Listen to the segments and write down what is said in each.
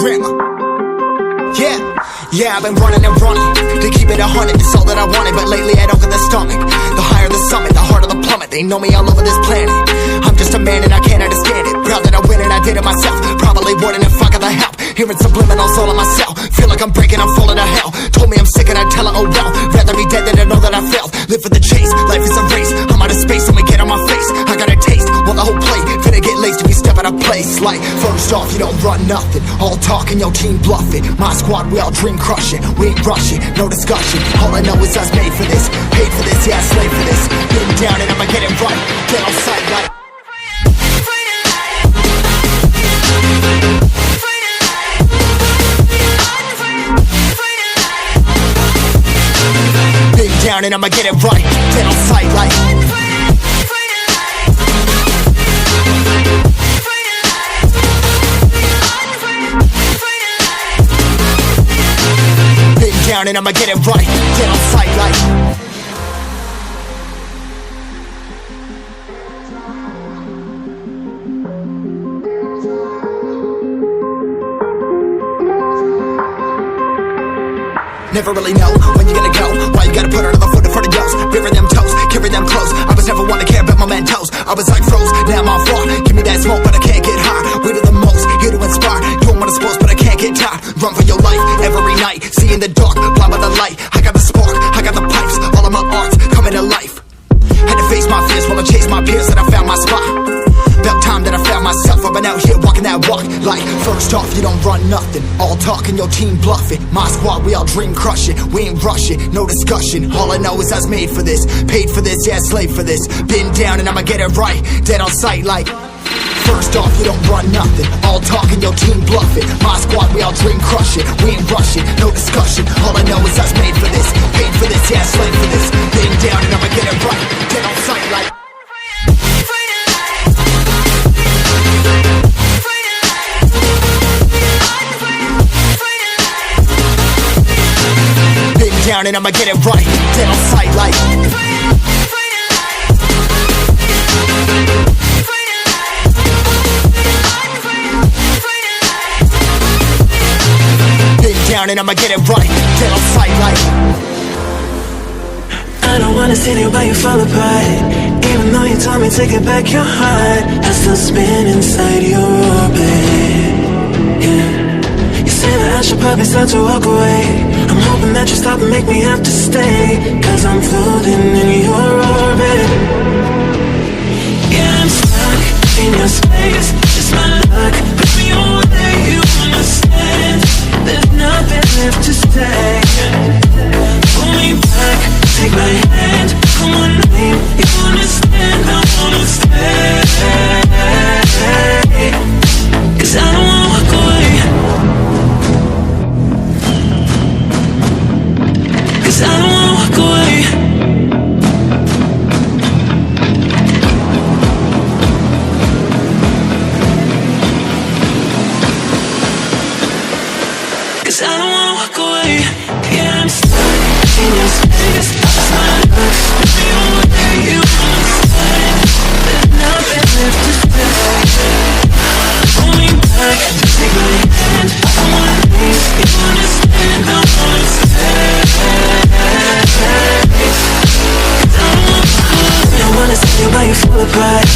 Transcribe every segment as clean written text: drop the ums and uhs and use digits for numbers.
grandma. Yeah, I've been running and running to keep it 100, it's all that I wanted. But lately I don't get the stomach. The higher the summit, the harder the plummet. They know me all over this planet. I'm just a man and I can't understand it. Proud that I win and I did it myself. Probably wouldn't if I got the help. Hearing subliminals all on myself. Feel like I'm breaking, I'm falling to hell. Told me I'm sick and I tell her, oh well. Rather be dead than to know that I failed. Live for the chase, life is a race. I'm out of space, I'ma get on my face. I got a taste, well the whole plate finna get laced if you step out of place. Like, first off, you don't run nothing. All talk and your team bluffing. My squad, we all dream crushing. We ain't rushing, no discussion. All I know is us made for this. Paid for this, yeah, slave for this. Getting down and I'ma get it right. Get on sight like down and I'ma get it right. Get on sight like big down and I'ma get it right. Get on sight like never really know when you're gonna go. Why you gotta put another foot in front of yours? Bury them toes, carry them close. I was never one to care about my mentos. I was like froze, now I'm off raw. Give me that smoke, but I can't get high. We do the most, here to inspire. Doing what I'm supposed, but I can't get tired. Run for your life, every night. See in the dark, blind by the light. I got the spark, I got the pipes. All of my arts coming to life. Had to face my fears while I chased my peers, and I found my spot. About time that I found myself. I've been out here walking that walk. Like, first off, you don't run nothing. All talk and your team bluffing. My squad, we all dream crushing. We ain't rushing, no discussion. All I know is I was made for this. Paid for this, yeah, slave for this. Been down and I'ma get it right. Dead on sight like first off, you don't run nothing. All talk and your team bluffing. My squad, we all dream crushing. We ain't rushing, no discussion. All I know is I was made for this. Paid for this, yeah, slave for this. Been down and I'ma get it right. Dead on sight like down and I'ma get it right. Dead on sight like been down and I'ma get it right. Dead on sight like I don't wanna see the way you fall apart. Even though you told me to get back your heart, I still spin inside your orbit. Yeah. You say that I should probably start to walk away. I'm hoping that you stop and make me have to stay, 'cause I'm floating in your orbit. Yeah, I'm stuck in your space. It's my luck, put me away, you understand. There's nothing left to say. Pull me back, take my hand, come on, name, you understand, I wanna stay. 'Cause I don't wanna walk away. 'Cause I don't wanna walk away. Cause I don't wanna walk away. Yeah, I'm stuck in your space. It's my luck, put me away, you understand. There's nothing left to say. Pull me back, take my hand, I wanna leave, you understand, I wanna stay. I wanna see you while you fall apart.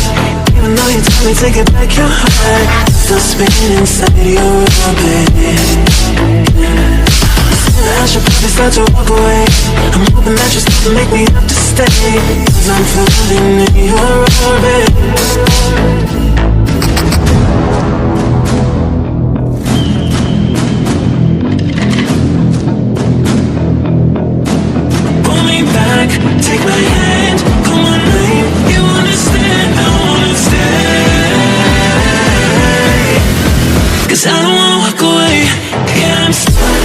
Even though you told me to get back your heart, still spinning inside your orbit. I should probably start to walk away. I'm hoping that you stop and make me have to stay, 'cause I'm floating in your orbit. Pull me back, take my hand, come on, name, you understand, I wanna stay. 'Cause I don't wanna walk away. Yeah, I'm stuck